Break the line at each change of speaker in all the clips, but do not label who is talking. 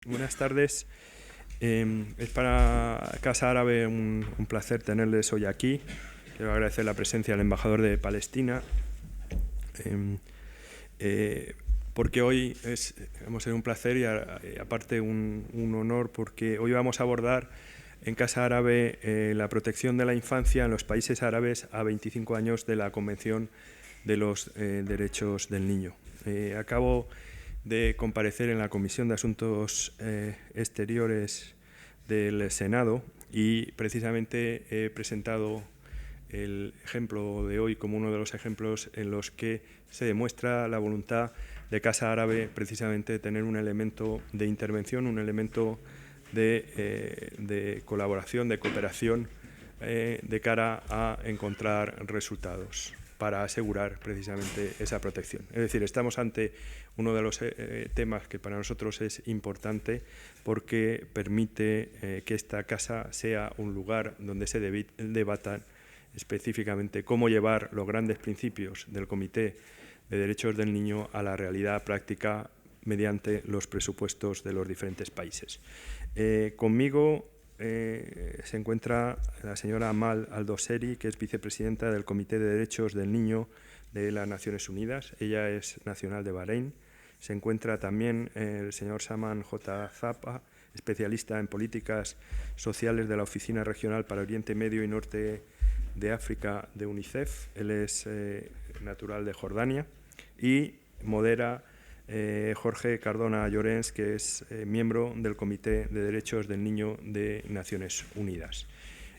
Buenas tardes. Es para Casa Árabe un placer tenerles hoy aquí. Quiero agradecer la presencia del embajador de Palestina, porque hoy vamos a ser un placer y aparte un honor, porque hoy vamos a abordar en Casa Árabe la protección de la infancia en los países árabes a 25 años de la Convención de los Derechos del Niño. Acabo de comparecer en la Comisión de Asuntos Exteriores del Senado y precisamente he presentado el ejemplo de hoy como uno de los ejemplos en los que se demuestra la voluntad de Casa Árabe precisamente de tener un elemento de intervención, un elemento de colaboración, de cooperación de cara a encontrar resultados para asegurar precisamente esa protección. Es decir, estamos ante uno de los temas que para nosotros es importante porque permite que esta casa sea un lugar donde se debatan específicamente cómo llevar los grandes principios del Comité de Derechos del Niño a la realidad práctica mediante los presupuestos de los diferentes países. Conmigo se encuentra la señora Amal Al-Doseri, que es vicepresidenta del Comité de Derechos del Niño de las Naciones Unidas. Ella es nacional de Bahrein. Se encuentra también el señor Saman J. Zapa, especialista en políticas sociales de la Oficina Regional para Oriente Medio y Norte de África de UNICEF. Él es natural de Jordania y modera Jorge Cardona Llorens, que es miembro del Comité de Derechos del Niño de Naciones Unidas.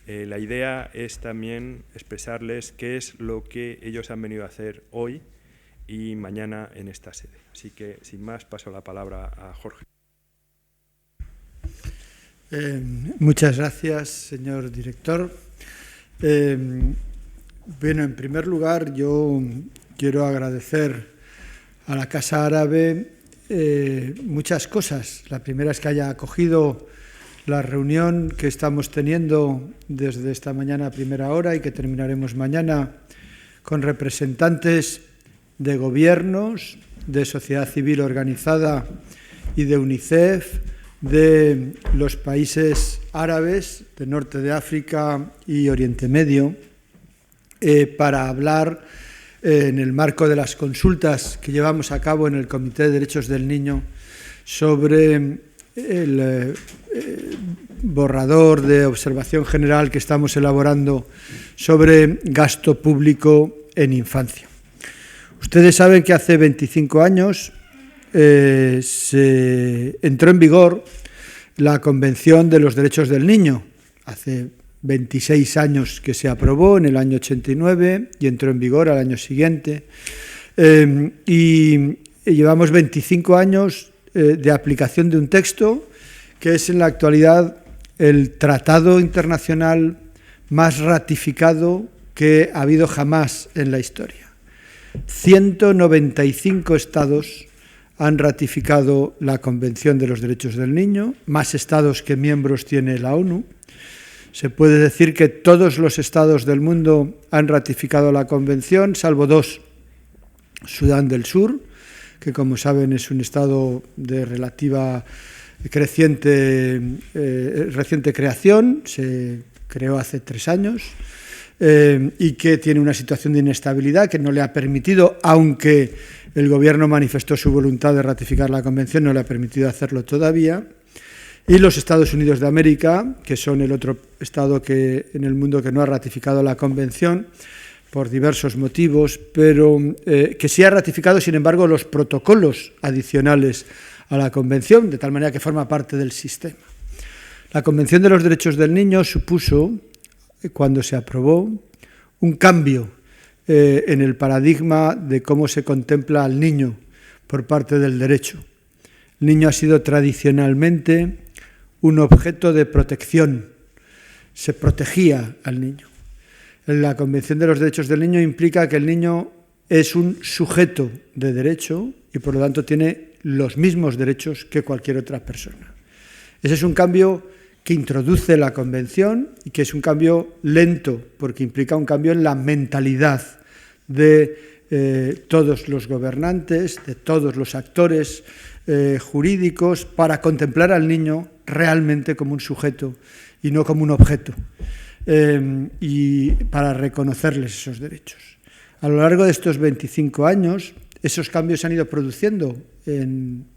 La idea es también expresarles qué es lo que ellos han venido a hacer hoy y mañana en esta sede. Así que, sin más, paso la palabra a Jorge.
Muchas gracias, señor director. Bueno, en primer lugar, yo quiero agradecer a la Casa Árabe muchas cosas. La primera es que haya acogido la reunión que estamos teniendo desde esta mañana a primera hora y que terminaremos mañana con representantes de gobiernos, de sociedad civil organizada y de UNICEF, de los países árabes, del norte de África y Oriente Medio, para hablar en el marco de las consultas que llevamos a cabo en el Comité de Derechos del Niño sobre el borrador de observación general que estamos elaborando sobre gasto público en infancia. Ustedes saben que hace 25 años se entró en vigor la Convención de los Derechos del Niño. Hace 26 años que se aprobó, en el año 89, y entró en vigor al año siguiente. Y llevamos 25 años de aplicación de un texto que es en la actualidad el tratado internacional más ratificado que ha habido jamás en la historia. 195 estados han ratificado la Convención de los Derechos del Niño, más estados que miembros tiene la ONU. Se puede decir que todos los estados del mundo han ratificado la Convención, salvo dos: Sudán del Sur, que como saben es un estado de relativa reciente creación, se creó hace 3 años, y que tiene una situación de inestabilidad que no le ha permitido, aunque el gobierno manifestó su voluntad de ratificar la Convención, no le ha permitido hacerlo todavía. Y los Estados Unidos de América, que son el otro estado en el mundo que no ha ratificado la Convención por diversos motivos, pero que sí ha ratificado, sin embargo, los protocolos adicionales a la Convención, de tal manera que forma parte del sistema. La Convención de los Derechos del Niño supuso, cuando se aprobó, un cambio en el paradigma de cómo se contempla al niño por parte del derecho. El niño ha sido tradicionalmente un objeto de protección. Se protegía al niño. La Convención de los Derechos del Niño implica que el niño es un sujeto de derecho y, por lo tanto, tiene los mismos derechos que cualquier otra persona. Ese es un cambio que introduce la Convención y que es un cambio lento, porque implica un cambio en la mentalidad de todos los gobernantes, de todos los actores jurídicos para contemplar al niño realmente como un sujeto y no como un objeto, y para reconocerles esos derechos. A lo largo de estos 25 años, esos cambios se han ido produciendo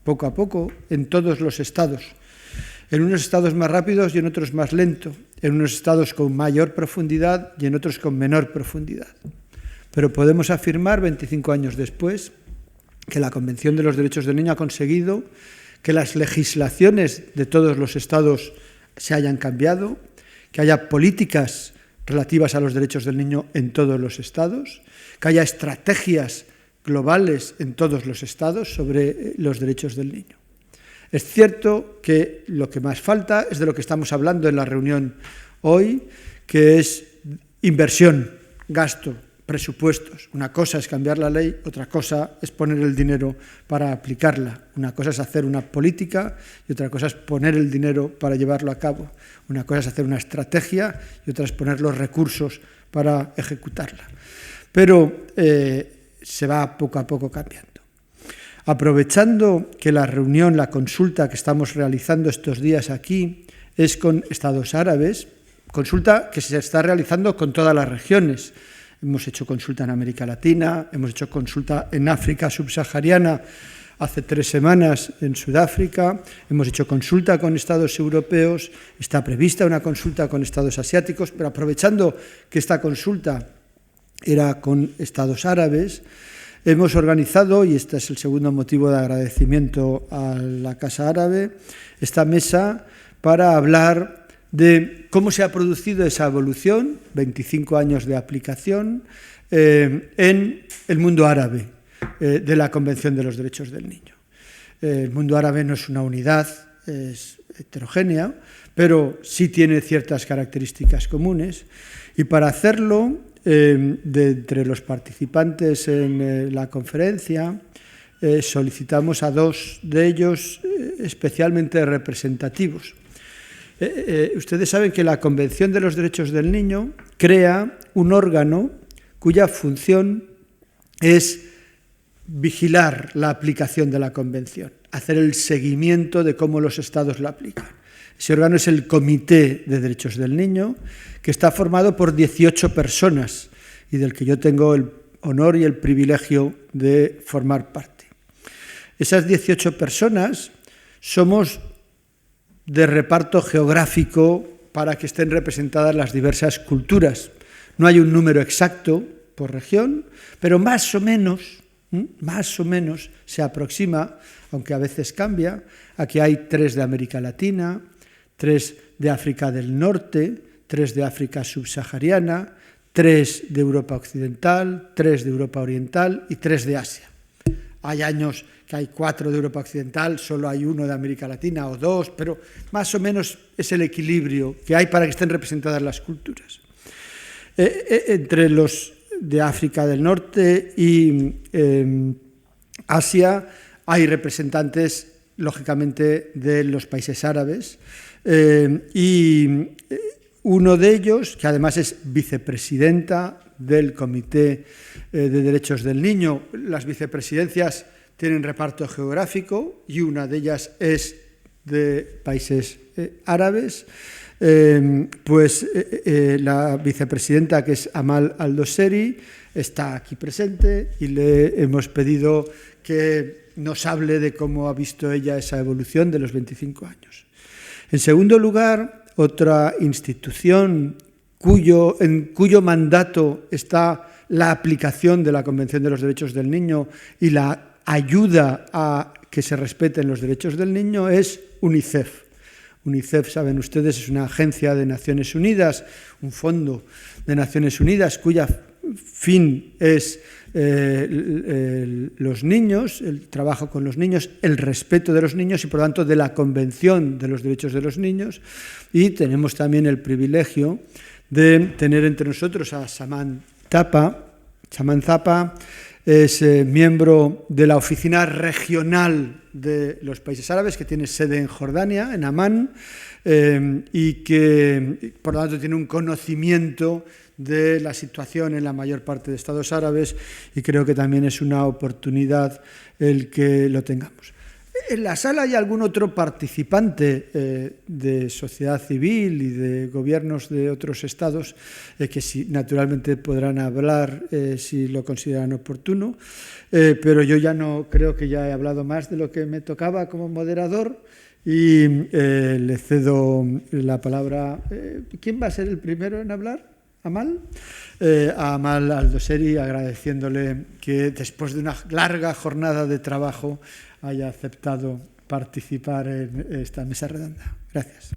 poco a poco en todos los estados, en unos estados más rápidos y en otros más lentos, en unos estados con mayor profundidad y en otros con menor profundidad. Pero podemos afirmar, 25 años después, que la Convención de los Derechos del Niño ha conseguido que las legislaciones de todos los estados se hayan cambiado, que haya políticas relativas a los derechos del niño en todos los estados, que haya estrategias globales en todos los estados sobre los derechos del niño. Es cierto que lo que más falta es de lo que estamos hablando en la reunión hoy, que es inversión, gasto, presupuestos. Una cosa es cambiar la ley, otra cosa es poner el dinero para aplicarla. Una cosa es hacer una política y otra cosa es poner el dinero para llevarlo a cabo. Una cosa es hacer una estrategia y otra es poner los recursos para ejecutarla. Pero se va poco a poco cambiando. Aprovechando que la reunión, la consulta que estamos realizando estos días aquí es con estados árabes, consulta que se está realizando con todas las regiones. Hemos hecho consulta en América Latina, hemos hecho consulta en África subsahariana hace 3 semanas en Sudáfrica, hemos hecho consulta con estados europeos, está prevista una consulta con estados asiáticos, pero aprovechando que esta consulta era con estados árabes, hemos organizado, y este es el segundo motivo de agradecimiento a la Casa Árabe, esta mesa para hablar de cómo se ha producido esa evolución, 25 años de aplicación, en el mundo árabe de la Convención de los Derechos del Niño. El mundo árabe no es una unidad, es heterogénea, pero sí tiene ciertas características comunes, y para hacerlo, entre los participantes en la conferencia, solicitamos a 2 de ellos especialmente representativos. Ustedes saben que la Convención de los Derechos del Niño crea un órgano cuya función es vigilar la aplicación de la Convención, hacer el seguimiento de cómo los estados la aplican. Ese órgano es el Comité de Derechos del Niño, que está formado por 18 personas y del que yo tengo el honor y el privilegio de formar parte. Esas 18 personas somos de reparto geográfico para que estén representadas las diversas culturas. No hay un número exacto por región, pero más o menos se aproxima, aunque a veces cambia, a que hay 3 de América Latina, 3 de África del Norte, 3 de África subsahariana, 3 de Europa Occidental, 3 de Europa Oriental y 3 de Asia. Hay años que hay 4 de Europa Occidental, solo hay 1 de América Latina o 2, pero más o menos es el equilibrio que hay para que estén representadas las culturas. Entre los de África del Norte y Asia hay representantes, lógicamente, de los países árabes, y uno de ellos, que además es vicepresidenta del Comité de Derechos del Niño. Las vicepresidencias tienen reparto geográfico y una de ellas es de países árabes. La vicepresidenta, que es Amal Al-Doseri, está aquí presente y le hemos pedido que nos hable de cómo ha visto ella esa evolución de los 25 años. En segundo lugar, otra institución en cuyo mandato está la aplicación de la Convención de los Derechos del Niño y la ayuda a que se respeten los derechos del niño es UNICEF. UNICEF, saben ustedes, es una agencia de Naciones Unidas, un fondo de Naciones Unidas cuya fin es los niños, el trabajo con los niños, el respeto de los niños y, por lo tanto, de la Convención de los Derechos de los Niños. Y tenemos también el privilegio de tener entre nosotros a Saman Thapa. Saman Thapa es miembro de la Oficina Regional de los Países Árabes, que tiene sede en Jordania, en Amán, y que, por lo tanto, tiene un conocimiento de la situación en la mayor parte de estados árabes, y creo que también es una oportunidad el que lo tengamos. En la sala hay algún otro participante de sociedad civil y de gobiernos de otros estados que sí, naturalmente podrán hablar si lo consideran oportuno, pero yo ya no creo que ya he hablado más de lo que me tocaba como moderador y le cedo la palabra. ¿Quién va a ser el primero en hablar? ¿Amal? A Amal Aldoseri, agradeciéndole que después de una larga jornada de trabajo haya aceptado participar en esta mesa redonda. Gracias.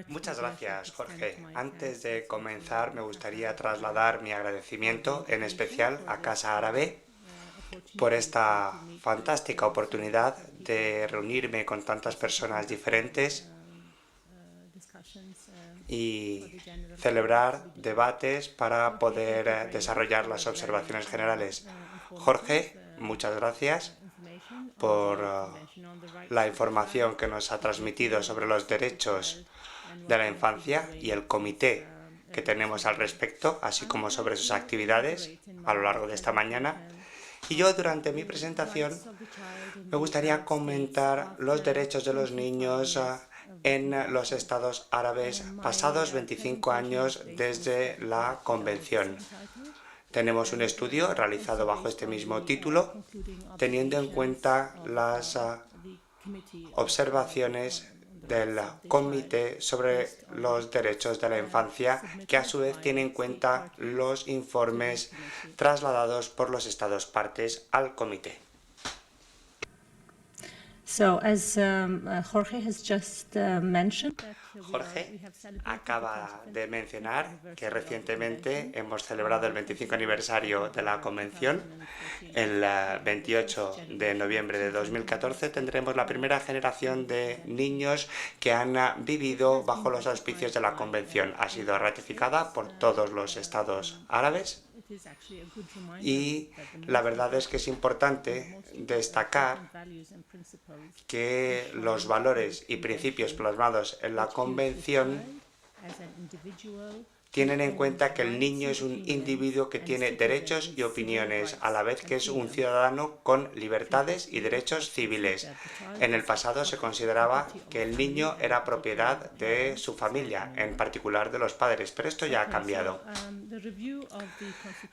Muchas gracias, Jorge. Antes de comenzar, me gustaría trasladar mi agradecimiento, en especial a Casa Árabe, por esta fantástica oportunidad de reunirme con tantas personas diferentes y celebrar debates para poder desarrollar las observaciones generales. Jorge, muchas gracias por la información que nos ha transmitido sobre los derechos de la infancia y el comité que tenemos al respecto, así como sobre sus actividades a lo largo de esta mañana. Y yo, durante mi presentación, me gustaría comentar los derechos de los niños en los estados árabes pasados 25 años desde la Convención. Tenemos un estudio realizado bajo este mismo título, teniendo en cuenta las observaciones del Comité sobre los Derechos de la Infancia, que a su vez tiene en cuenta los informes trasladados por los Estados partes al Comité. Jorge acaba de mencionar que recientemente hemos celebrado el 25 aniversario de la Convención. El 28 de noviembre de 2014 tendremos la primera generación de niños que han vivido bajo los auspicios de la Convención. Ha sido ratificada por todos los estados árabes. Y la verdad es que es importante destacar que los valores y principios plasmados en la Convención tienen en cuenta que el niño es un individuo que tiene derechos y opiniones, a la vez que es un ciudadano con libertades y derechos civiles. En el pasado se consideraba que el niño era propiedad de su familia, en particular de los padres, pero esto ya ha cambiado.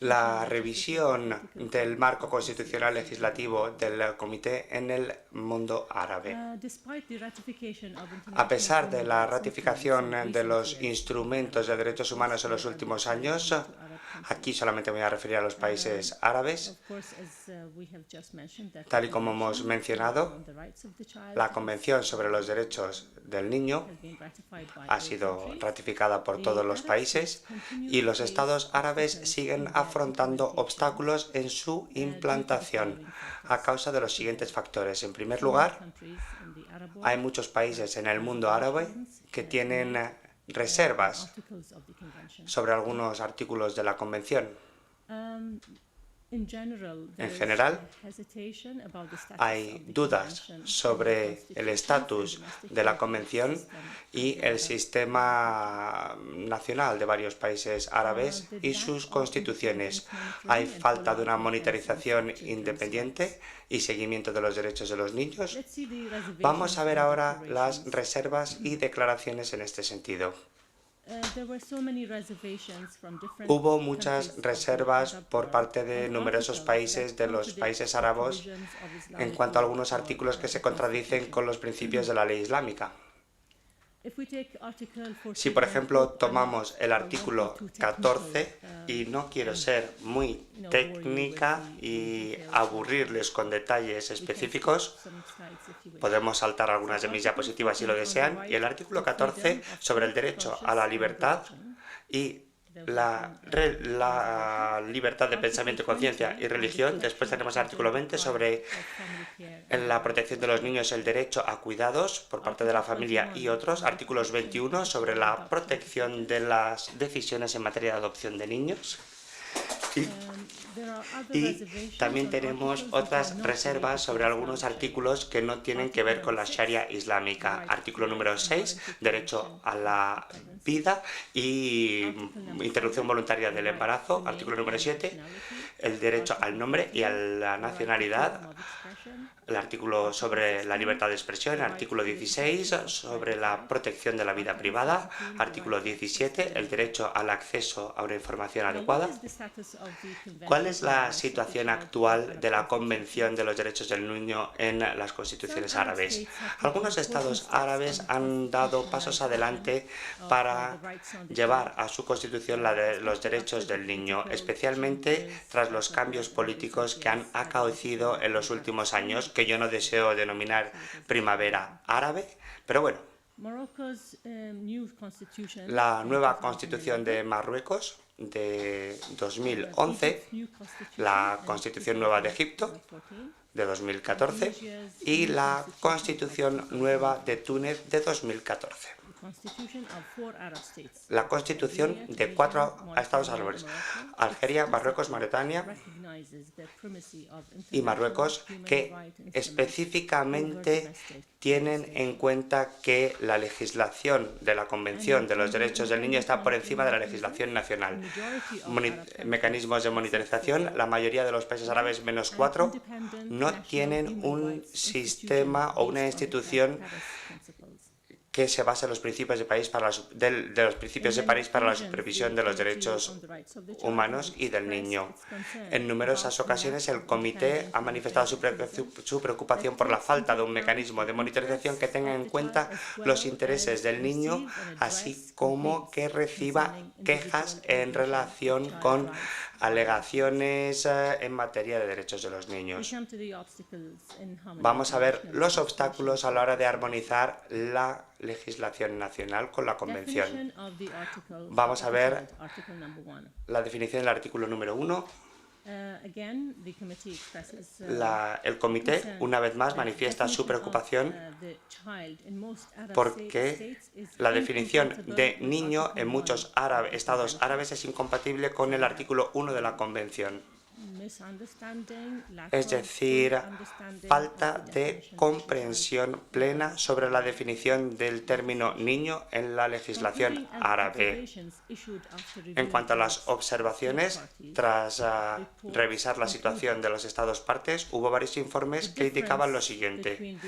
La revisión del marco constitucional legislativo del Comité en el mundo árabe. A pesar de la ratificación de los instrumentos de derechos humanos en los últimos años, aquí solamente me voy a referir a los países árabes. Tal y como hemos mencionado, la Convención sobre los Derechos del Niño ha sido ratificada por todos los países y los estados árabes siguen afrontando obstáculos en su implantación a causa de los siguientes factores. En primer lugar, hay muchos países en el mundo árabe que tienen reservas sobre algunos artículos de la Convención. En general, hay dudas sobre el estatus de la Convención y el sistema nacional de varios países árabes y sus constituciones. Hay falta de una monitorización independiente y seguimiento de los derechos de los niños. Vamos a ver ahora las reservas y declaraciones en este sentido. Hubo muchas reservas por parte de numerosos países de los países árabes en cuanto a algunos artículos que se contradicen con los principios de la ley islámica. Si, por ejemplo, tomamos el artículo 14, y no quiero ser muy técnica y aburrirles con detalles específicos, podemos saltar algunas de mis diapositivas si lo desean, y el artículo 14 sobre el derecho a la libertad y la libertad de pensamiento, conciencia y religión. Después tenemos el artículo 20 sobre la protección de los niños, el derecho a cuidados por parte de la familia y otros. Artículos 21 sobre la protección de las decisiones en materia de adopción de niños. Y también tenemos otras reservas sobre algunos artículos que no tienen que ver con la Sharia islámica. Artículo número 6, derecho a la vida y interrupción voluntaria del embarazo. Artículo número 7, el derecho al nombre y a la nacionalidad. El artículo sobre la libertad de expresión, artículo 16, sobre la protección de la vida privada, artículo 17, el derecho al acceso a una información adecuada. ¿Cuál es la situación actual de la Convención de los Derechos del Niño en las constituciones árabes? Algunos estados árabes han dado pasos adelante para llevar a su constitución los derechos del niño, especialmente tras los cambios políticos que han acaecido en los últimos años, que yo no deseo denominar primavera árabe, pero bueno. La nueva constitución de Marruecos de 2011, la constitución nueva de Egipto de 2014 y la constitución nueva de Túnez de 2014. La constitución de 4 estados árabes, Algeria, Marruecos, Mauritania y Marruecos, que específicamente tienen en cuenta que la legislación de la Convención de los Derechos del Niño está por encima de la legislación nacional. Mecanismos de monitorización, la mayoría de los países árabes, menos 4, no tienen un sistema o una institución que se basa en los principios de París para la supervisión de los derechos humanos y del niño. En numerosas ocasiones el comité ha manifestado su preocupación por la falta de un mecanismo de monitorización que tenga en cuenta los intereses del niño, así como que reciba quejas en relación con alegaciones en materia de derechos de los niños. Vamos a ver los obstáculos a la hora de armonizar la legislación nacional con la Convención. Vamos a ver la definición del artículo número 1. El comité, una vez más, manifiesta su preocupación porque la definición de niño en muchos estados árabes es incompatible con el artículo 1 de la Convención. Es decir, falta de comprensión plena sobre la definición del término niño en la legislación árabe. En cuanto a las observaciones, tras revisar la situación de los estados partes, hubo varios informes que indicaban lo siguiente.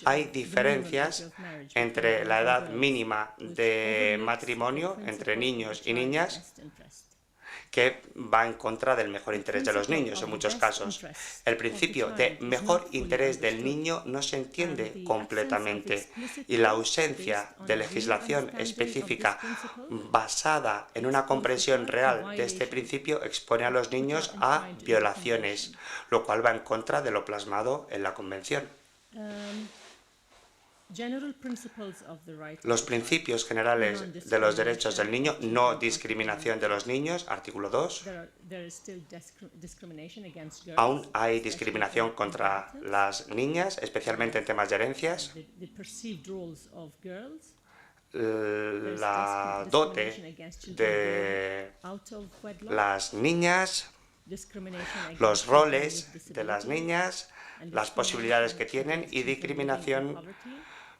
Hay diferencias entre la edad mínima de matrimonio entre niños y niñas, que va en contra del mejor interés de los niños en muchos casos. El principio de mejor interés del niño no se entiende completamente y la ausencia de legislación específica basada en una comprensión real de este principio expone a los niños a violaciones, lo cual va en contra de lo plasmado en la Convención. Los principios generales de los derechos del niño, no discriminación de los niños, artículo 2. Aún hay discriminación contra las niñas, especialmente en temas de herencias. La dote de las niñas, los roles de las niñas, las posibilidades que tienen y discriminación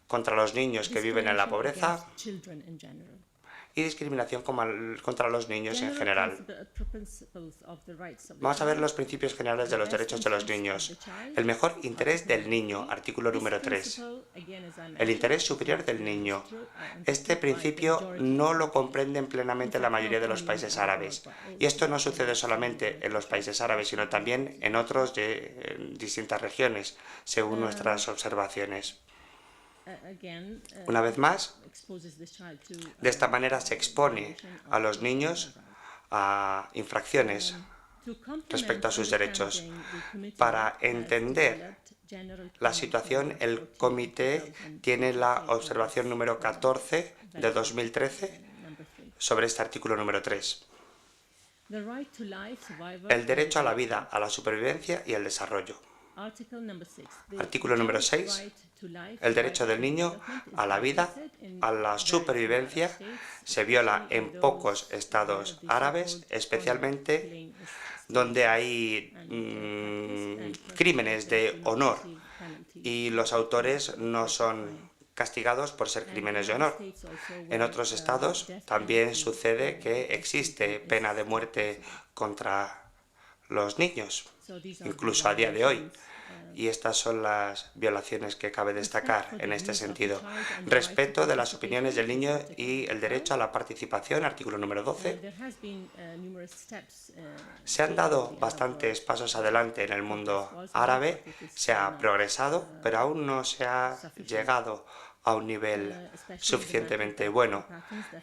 contra los niños que viven en la pobreza y discriminación contra los niños en general. Vamos a ver los principios generales de los derechos de los niños. El mejor interés del niño, artículo número 3. El interés superior del niño. Este principio no lo comprenden plenamente la mayoría de los países árabes. Y esto no sucede solamente en los países árabes, sino también en otros de distintas regiones, según nuestras observaciones. Una vez más, de esta manera se expone a los niños a infracciones respecto a sus derechos. Para entender la situación, el comité tiene la observación número 14 de 2013 sobre este artículo número 3. El derecho a la vida, a la supervivencia y al desarrollo. Artículo número 6. El derecho del niño a la vida, a la supervivencia, se viola en pocos estados árabes, especialmente donde hay crímenes de honor y los autores no son castigados por ser crímenes de honor. En otros estados también sucede que existe pena de muerte contra los niños, incluso a día de hoy. Y estas son las violaciones que cabe destacar en este sentido. Respeto de las opiniones del niño y el derecho a la participación, artículo número 12. Se han dado bastantes pasos adelante en el mundo árabe, se ha progresado, pero aún no se ha llegado a un nivel suficientemente bueno,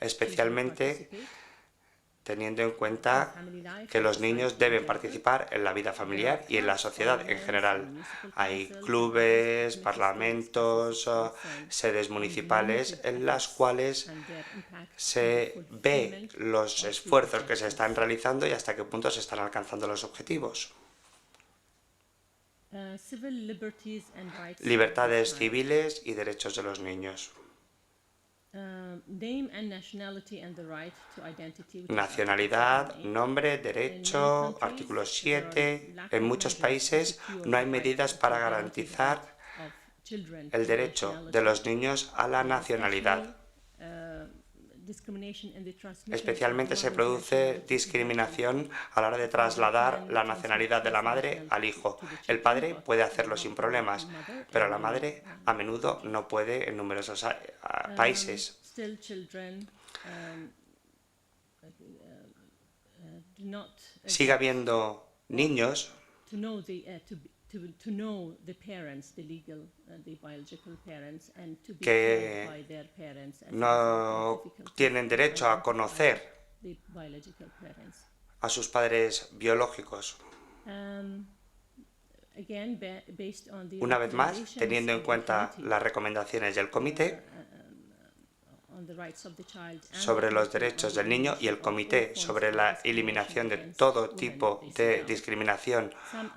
especialmente teniendo en cuenta que los niños deben participar en la vida familiar y en la sociedad en general. Hay clubes, parlamentos, sedes municipales en las cuales se ve los esfuerzos que se están realizando y hasta qué punto se están alcanzando los objetivos. Libertades civiles y derechos de los niños. Nacionalidad, nombre, derecho, artículo 7. En muchos países no hay medidas para garantizar el derecho de los niños a la nacionalidad. Especialmente se produce discriminación a la hora de trasladar la nacionalidad de la madre al hijo. El padre puede hacerlo sin problemas, pero la madre a menudo no puede en numerosos países. Sigue habiendo niños que no tienen derecho a conocer a sus padres biológicos. Una vez más, teniendo en cuenta las recomendaciones del Comité sobre los derechos del niño y el Comité sobre la eliminación de todo tipo de discriminación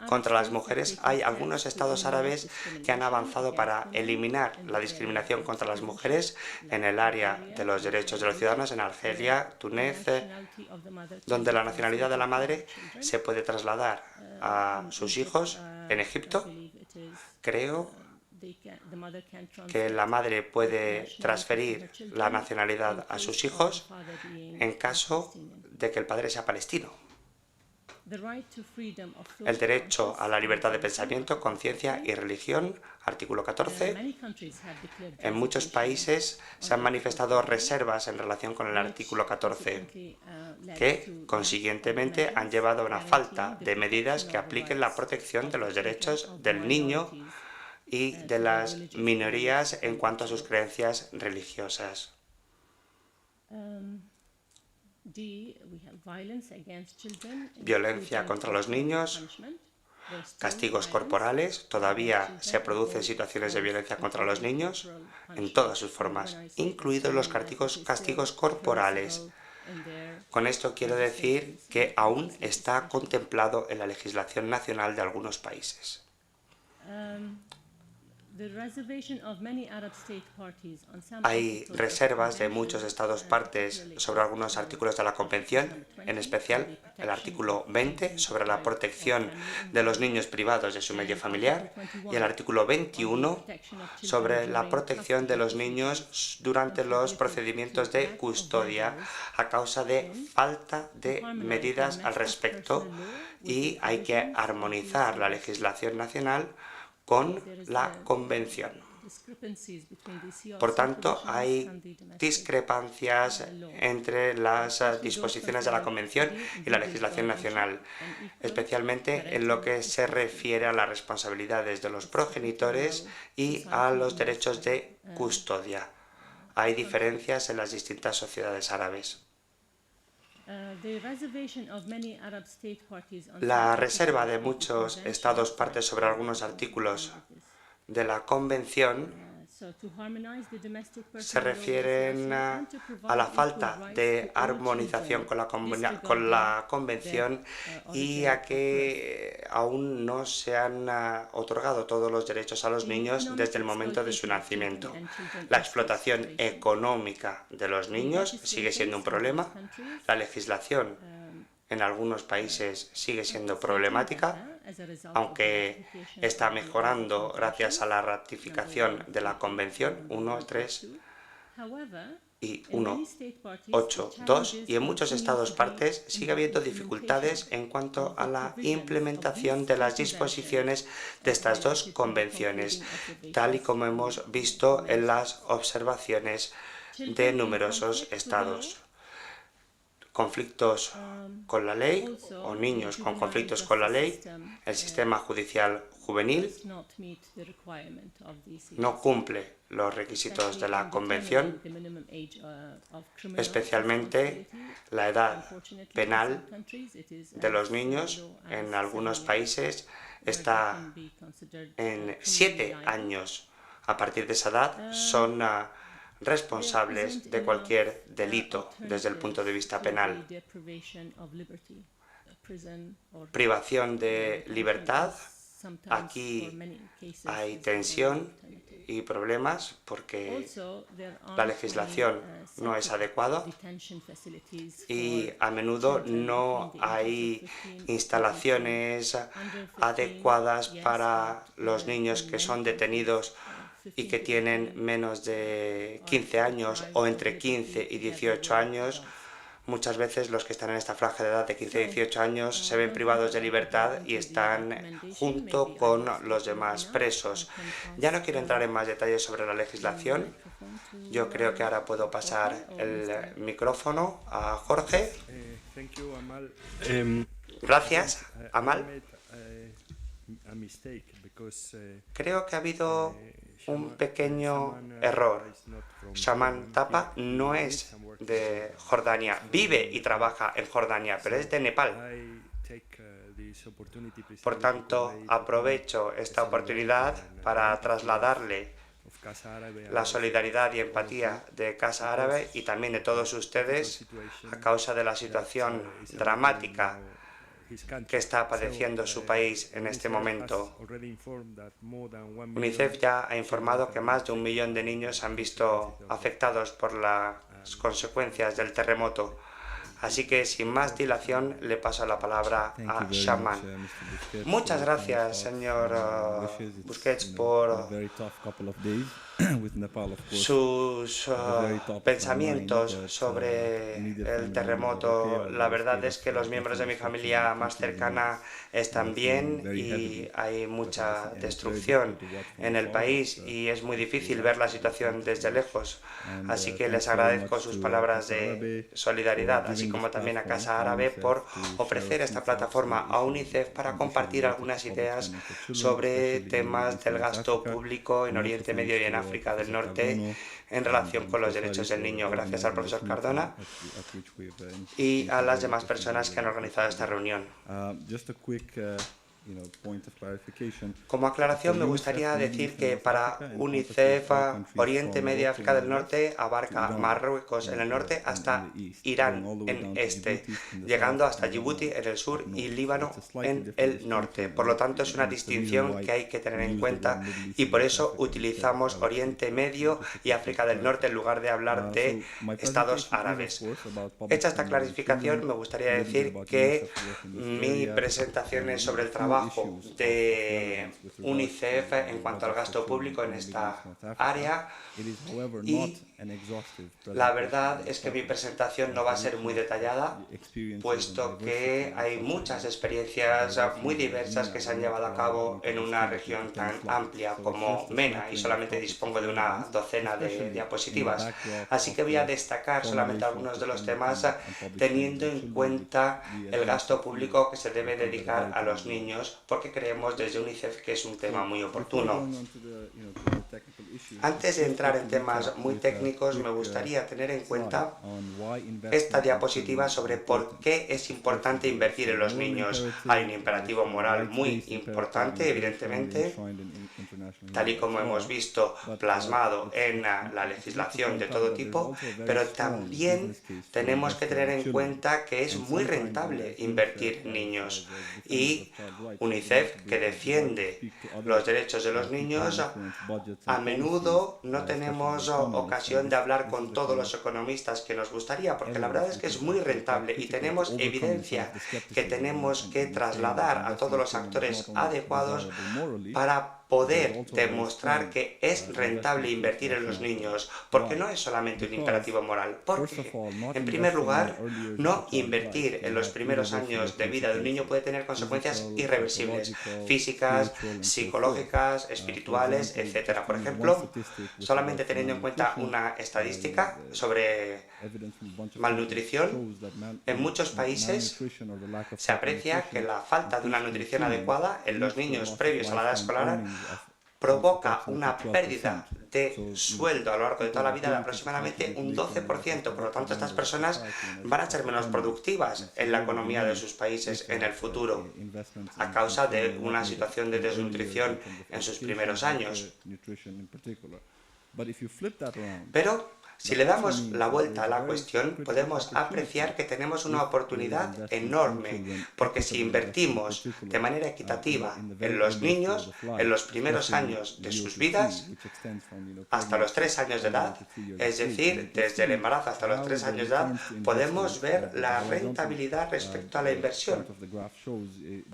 contra las mujeres, hay algunos estados árabes que han avanzado para eliminar la discriminación contra las mujeres en el área de los derechos de los ciudadanos, en Argelia, Túnez, donde la nacionalidad de la madre se puede trasladar a sus hijos. En Egipto, creo que la madre puede transferir la nacionalidad a sus hijos en caso de que el padre sea palestino. El derecho a la libertad de pensamiento, conciencia y religión, artículo 14. En muchos países se han manifestado reservas en relación con el artículo 14, que consiguientemente han llevado a una falta de medidas que apliquen la protección de los derechos del niño y de las minorías en cuanto a sus creencias religiosas. Violencia contra los niños, castigos corporales. Todavía se producen situaciones de violencia contra los niños en todas sus formas, incluidos los castigos corporales. Con esto quiero decir que aún está contemplado en la legislación nacional de algunos países. Hay reservas de muchos estados partes sobre algunos artículos de la Convención, en especial el artículo 20 sobre la protección de los niños privados de su medio familiar y el artículo 21 sobre la protección de los niños durante los procedimientos de custodia a causa de falta de medidas al respecto, y hay que armonizar la legislación nacional con la Convención. Por tanto, hay discrepancias entre las disposiciones de la Convención y la legislación nacional, especialmente en lo que se refiere a las responsabilidades de los progenitores y a los derechos de custodia. Hay diferencias en las distintas sociedades árabes. La reserva de muchos estados partes sobre algunos artículos de la Convención se refieren a la falta de armonización con la Convención y a que aún no se han otorgado todos los derechos a los niños desde el momento de su nacimiento. La explotación económica de los niños sigue siendo un problema. La legislación en algunos países sigue siendo problemática, aunque está mejorando gracias a la ratificación de la Convención 1.3 y 1.8.2, y en muchos Estados partes sigue habiendo dificultades en cuanto a la implementación de las disposiciones de estas dos convenciones, tal y como hemos visto en las observaciones de numerosos estados. Conflictos con la ley o niños con conflictos con la ley, el sistema judicial juvenil no cumple los requisitos de la Convención, especialmente la edad penal de los niños. En algunos países está en 7 años. A partir de esa edad son responsables de cualquier delito desde el punto de vista penal. Privación de libertad. Aquí hay tensión y problemas porque la legislación no es adecuada y a menudo no hay instalaciones adecuadas para los niños que son detenidos y que tienen menos de 15 años o entre 15 y 18 años. Muchas veces los que están en esta franja de edad de 15 y 18 años se ven privados de libertad y están junto con los demás presos. Ya no quiero entrar en más detalles sobre la legislación. Yo creo que ahora puedo pasar el micrófono a Jorge. Gracias, Amal. Creo que ha habido un pequeño error. Shaman Tapa no es de Jordania, vive y trabaja en Jordania, pero es de Nepal. Por tanto, aprovecho esta oportunidad para trasladarle la solidaridad y empatía de Casa Árabe y también de todos ustedes a causa de la situación dramática que está padeciendo su país en este momento. UNICEF ya ha informado que más de 1 millón de niños han visto afectados por las consecuencias del terremoto. Así que, sin más dilación, le paso la palabra a Shaman. Muchas gracias, señor Busquets, por sus pensamientos sobre el terremoto. La verdad es que los miembros de mi familia más cercana están bien y hay mucha destrucción en el país y es muy difícil ver la situación desde lejos. Así que les agradezco sus palabras de solidaridad, así como también a Casa Árabe por ofrecer esta plataforma a UNICEF para compartir algunas ideas sobre temas del gasto público en Oriente Medio y en África del Norte en relación con los derechos del niño. Gracias al profesor Cardona y a las demás personas que han organizado esta reunión. Como aclaración, me gustaría decir que para UNICEF, Oriente Medio y África del Norte abarca Marruecos en el norte hasta Irán en este, llegando hasta Djibouti en el sur y Líbano en el norte. Por lo tanto, es una distinción que hay que tener en cuenta y por eso utilizamos Oriente Medio y África del Norte en lugar de hablar de estados árabes. Hecha esta clarificación, me gustaría decir que mi presentación es sobre el trabajo de UNICEF en cuanto al gasto público en esta área y la verdad es que mi presentación no va a ser muy detallada, puesto que hay muchas experiencias muy diversas que se han llevado a cabo en una región tan amplia como MENA y solamente dispongo de una docena de diapositivas. Así que voy a destacar solamente algunos de los temas teniendo en cuenta el gasto público que se debe dedicar a los niños, porque creemos desde UNICEF que es un tema muy oportuno. Antes de entrar en temas muy técnicos, me gustaría tener en cuenta esta diapositiva sobre por qué es importante invertir en los niños. Hay un imperativo moral muy importante, evidentemente, tal y como hemos visto plasmado en la legislación de todo tipo, pero también tenemos que tener en cuenta que es muy rentable invertir en niños. Y UNICEF, que defiende los derechos de los niños, a menudo no tenemos ocasión de hablar con todos los economistas que nos gustaría, porque la verdad es que es muy rentable y tenemos evidencia que tenemos que trasladar a todos los actores adecuados para poder demostrar que es rentable invertir en los niños, porque no es solamente un imperativo moral. Porque, en primer lugar, no invertir en los primeros años de vida de un niño puede tener consecuencias irreversibles, físicas, psicológicas, espirituales, etc. Por ejemplo, solamente teniendo en cuenta una estadística sobre malnutrición, en muchos países se aprecia que la falta de una nutrición adecuada en los niños previos a la edad escolar provoca una pérdida de sueldo a lo largo de toda la vida de aproximadamente un 12%. Por lo tanto, estas personas van a ser menos productivas en la economía de sus países en el futuro a causa de una situación de desnutrición en sus primeros años. Pero si le damos la vuelta a la cuestión, podemos apreciar que tenemos una oportunidad enorme, porque si invertimos de manera equitativa en los niños, en los primeros años de sus vidas, hasta los 3 años de edad, es decir, desde el embarazo hasta los 3 años de edad, podemos ver la rentabilidad respecto a la inversión.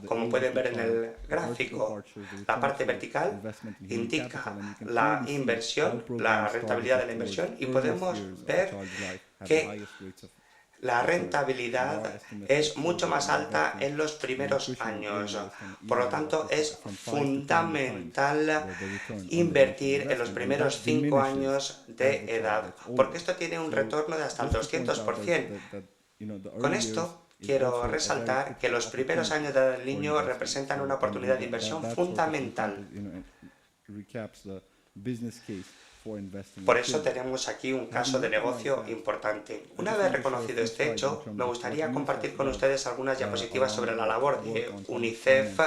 Como pueden ver en el gráfico, la parte vertical indica la inversión, la rentabilidad de la inversión, y podemos ver que la rentabilidad es mucho más alta en los primeros años. Por lo tanto, es fundamental invertir en los primeros 5 años de edad, porque esto tiene un retorno de hasta el 200%. Con esto, quiero resaltar que los primeros años de edad del niño representan una oportunidad de inversión fundamental. Por eso tenemos aquí un caso de negocio importante. Una vez reconocido este hecho, me gustaría compartir con ustedes algunas diapositivas sobre la labor de UNICEF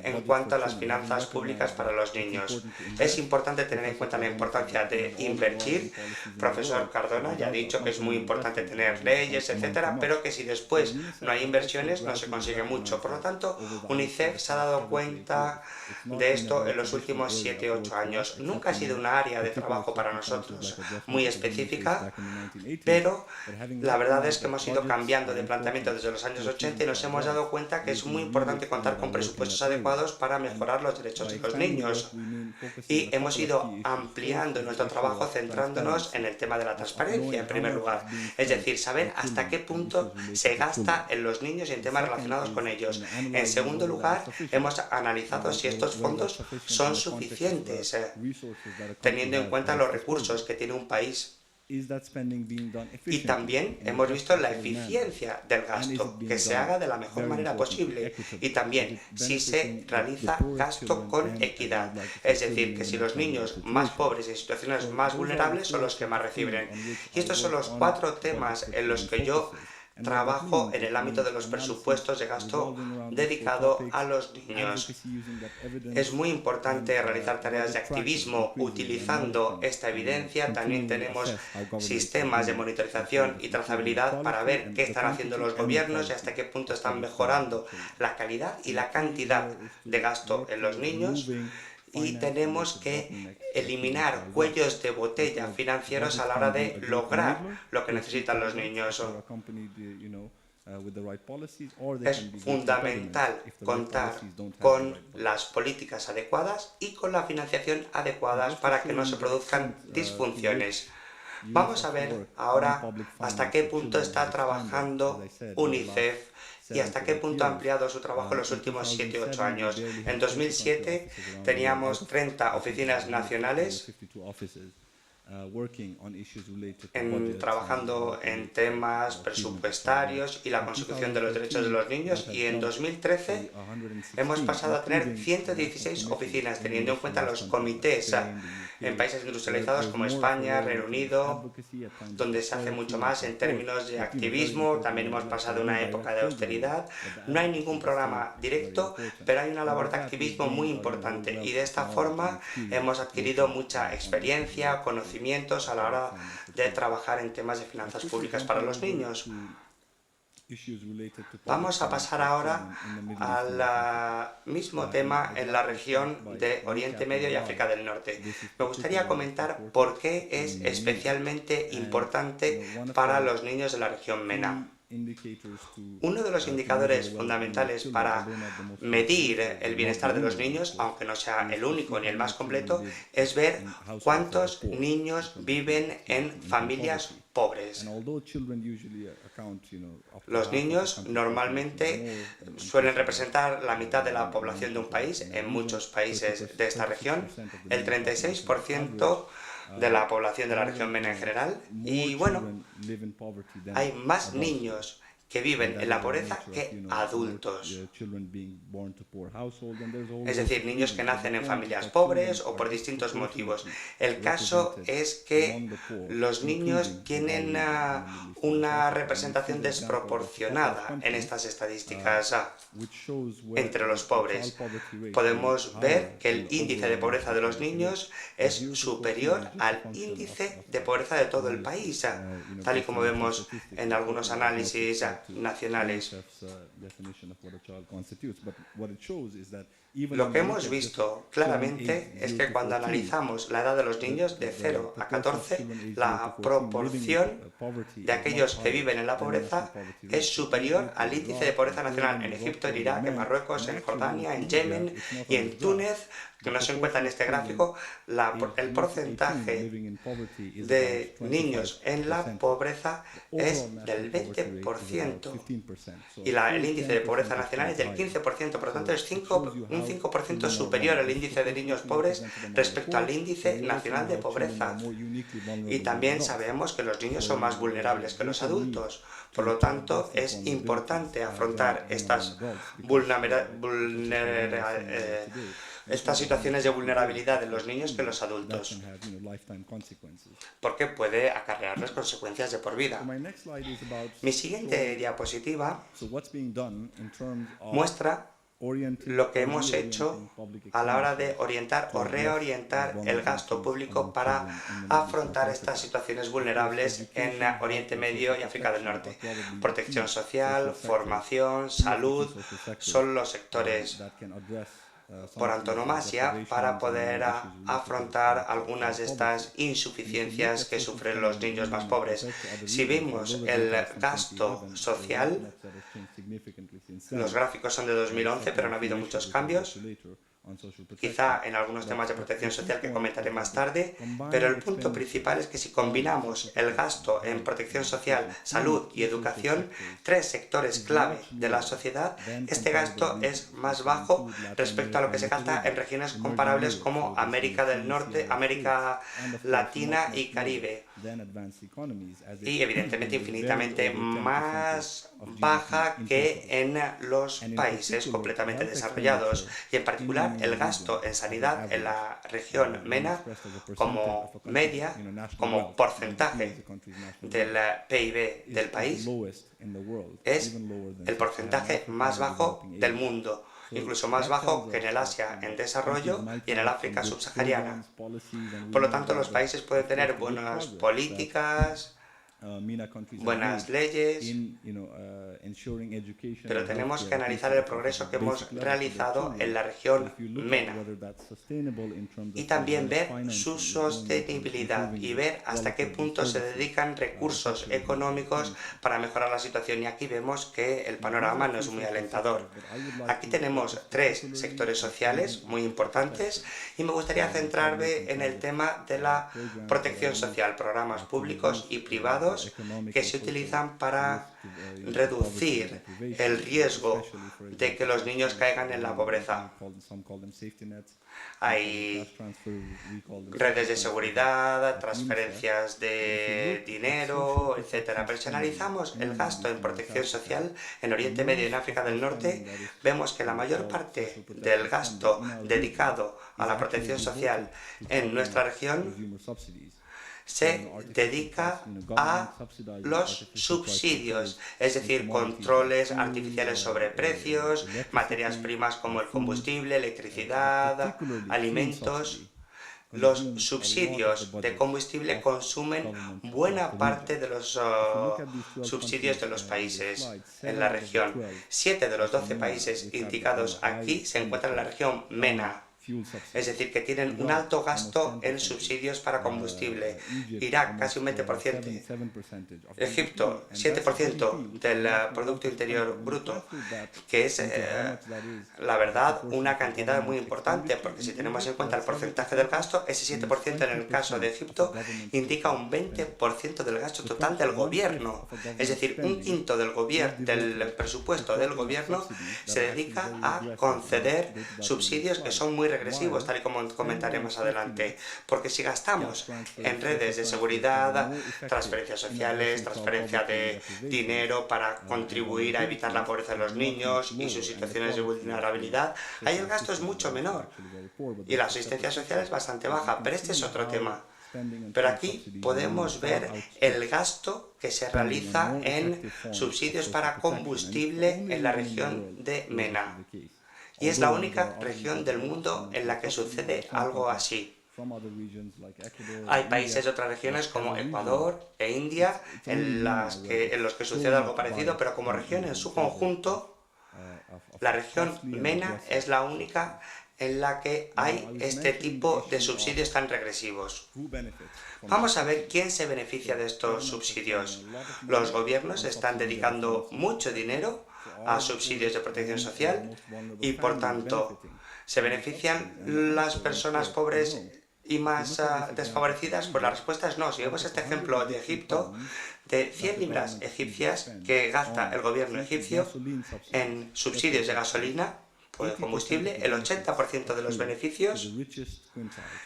en cuanto a las finanzas públicas para los niños. Es importante tener en cuenta la importancia de invertir. Profesor Cardona ya ha dicho que es muy importante tener leyes, etcétera, pero que si después no hay inversiones no se consigue mucho. Por lo tanto, UNICEF se ha dado cuenta de esto en los últimos 7-8 años. Nunca ha sido una área de trabajo para nosotros muy específica, pero la verdad es que hemos ido cambiando de planteamiento desde los años 80 y nos hemos dado cuenta que es muy importante contar con presupuestos adecuados para mejorar los derechos de los niños. Y hemos ido ampliando nuestro trabajo centrándonos en el tema de la transparencia, en primer lugar. Es decir, saber hasta qué punto se gasta en los niños y en temas relacionados con ellos. En segundo lugar, hemos analizado si estos fondos son suficientes, teniendo en cuenta los recursos que tiene un país. Y también hemos visto la eficiencia del gasto, que se haga de la mejor manera posible, y también si se realiza gasto con equidad, es decir, que si los niños más pobres y en situaciones más vulnerables son los que más reciben. Y estos son los 4 temas en los que yo trabajo en el ámbito de los presupuestos de gasto dedicado a los niños. Es muy importante realizar tareas de activismo utilizando esta evidencia. También tenemos sistemas de monitorización y trazabilidad para ver qué están haciendo los gobiernos y hasta qué punto están mejorando la calidad y la cantidad de gasto en los niños. Y tenemos que eliminar cuellos de botella financieros a la hora de lograr lo que necesitan los niños. Es fundamental contar con las políticas adecuadas y con la financiación adecuada para que no se produzcan disfunciones. Vamos a ver ahora hasta qué punto está trabajando UNICEF y hasta qué punto ha ampliado su trabajo en los últimos 7-8 años. En 2007 teníamos 30 oficinas nacionales trabajando en temas presupuestarios y la consecución de los derechos de los niños, y en 2013 hemos pasado a tener 116 oficinas, teniendo en cuenta los comités en países industrializados como España, Reino Unido, donde se hace mucho más en términos de activismo. También hemos pasado una época de austeridad. No hay ningún programa directo, pero hay una labor de activismo muy importante, y de esta forma hemos adquirido mucha experiencia, conocimientos a la hora de trabajar en temas de finanzas públicas para los niños. Vamos a pasar ahora al mismo tema en la región de Oriente Medio y África del Norte. Me gustaría comentar por qué es especialmente importante para los niños de la región MENA. Uno de los indicadores fundamentales para medir el bienestar de los niños, aunque no sea el único ni el más completo, es ver cuántos niños viven en familias pobres. Los niños normalmente suelen representar la mitad de la población de un país. En muchos países de esta región, el 36% de la población de la región MENA en general, y bueno, hay más niños que viven en la pobreza que adultos. Es decir, niños que nacen en familias pobres o por distintos motivos. El caso es que los niños tienen una representación desproporcionada en estas estadísticas entre los pobres. Podemos ver que el índice de pobreza de los niños es superior al índice de pobreza de todo el país, tal y como vemos en algunos análisis nacionales. Lo que hemos visto claramente es que cuando analizamos la edad de los niños de 0 a 14, la proporción de aquellos que viven en la pobreza es superior al índice de pobreza nacional en Egipto, en Irak, en Marruecos, en Jordania, en Yemen y en Túnez, que no se encuentra en este gráfico. El porcentaje de niños en la pobreza es del 20% y el índice de pobreza nacional es del 15%, por lo tanto es un 5% superior al índice de niños pobres respecto al índice nacional de pobreza. Y también sabemos que los niños son más vulnerables que los adultos. Por lo tanto, es importante afrontar estas situaciones de vulnerabilidad de los niños que los adultos, porque puede acarrearles consecuencias de por vida. Mi siguiente diapositiva muestra lo que hemos hecho a la hora de orientar o reorientar el gasto público para afrontar estas situaciones vulnerables en Oriente Medio y África del Norte. Protección social, formación, salud son los sectores por antonomasia para poder afrontar algunas de estas insuficiencias que sufren los niños más pobres. Si vemos el gasto social, los gráficos son de 2011, pero no ha habido muchos cambios. Quizá en algunos temas de protección social que comentaré más tarde, pero el punto principal es que si combinamos el gasto en protección social, salud y educación, tres sectores clave de la sociedad, este gasto es más bajo respecto a lo que se gasta en regiones comparables como América del Norte, América Latina y Caribe, y evidentemente infinitamente más baja que en los países completamente desarrollados, y en particular el gasto en sanidad en la región MENA como media, como porcentaje del PIB del país, es el porcentaje más bajo del mundo, incluso más bajo que en el Asia en desarrollo y en el África subsahariana. Por lo tanto, los países pueden tener buenas políticas, buenas leyes, pero tenemos que analizar el progreso que hemos realizado en la región MENA y también ver su sostenibilidad y ver hasta qué punto se dedican recursos económicos para mejorar la situación. Y aquí vemos que el panorama no es muy alentador. Aquí tenemos tres sectores sociales muy importantes y me gustaría centrarme en el tema de la protección social, programas públicos y privados económicos que se utilizan para reducir el riesgo de que los niños caigan en la pobreza. Hay redes de seguridad, transferencias de dinero, etc. Pero si analizamos el gasto en protección social en Oriente Medio y en África del Norte, vemos que la mayor parte del gasto dedicado a la protección social en nuestra región se dedica a los subsidios, es decir, controles artificiales sobre precios, materias primas como el combustible, electricidad, alimentos. Los subsidios de combustible consumen buena parte de los subsidios de los países en la región. 7 de los 12 países indicados aquí se encuentran en la región MENA. Es decir, que tienen un alto gasto en subsidios para combustible. Irak, casi un 20%. Egipto, 7% del Producto Interior Bruto, que es, la verdad, una cantidad muy importante, porque si tenemos en cuenta el porcentaje del gasto, ese 7% en el caso de Egipto indica un 20% del gasto total del gobierno. Es decir, un quinto del presupuesto del gobierno se dedica a conceder subsidios que son muy regresivos, tal y como comentaré más adelante, porque si gastamos en redes de seguridad, transferencias sociales, transferencia de dinero para contribuir a evitar la pobreza de los niños y sus situaciones de vulnerabilidad, ahí el gasto es mucho menor y la asistencia social es bastante baja, pero este es otro tema. Pero aquí podemos ver el gasto que se realiza en subsidios para combustible en la región de MENA. Y es la única región del mundo en la que sucede algo así. Hay países de otras regiones como Ecuador e India en los que sucede algo parecido, pero como región en su conjunto, la región MENA es la única en la que hay este tipo de subsidios tan regresivos. Vamos a ver quién se beneficia de estos subsidios. Los gobiernos están dedicando mucho dinero a subsidios de protección social y, por tanto, ¿se benefician las personas pobres y más desfavorecidas? Pues la respuesta es no. Si vemos este ejemplo de Egipto, de 100 libras egipcias que gasta el gobierno egipcio en subsidios de gasolina o de combustible, el 80% de los beneficios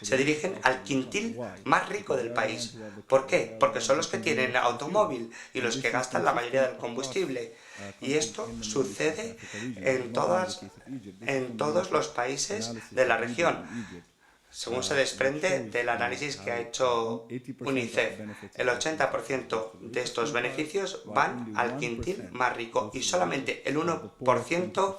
se dirigen al quintil más rico del país. ¿Por qué? Porque son los que tienen automóvil y los que gastan la mayoría del combustible. Y esto sucede en todos los países de la región, según se desprende del análisis que ha hecho UNICEF. El 80% de estos beneficios van al quintil más rico y solamente el 1%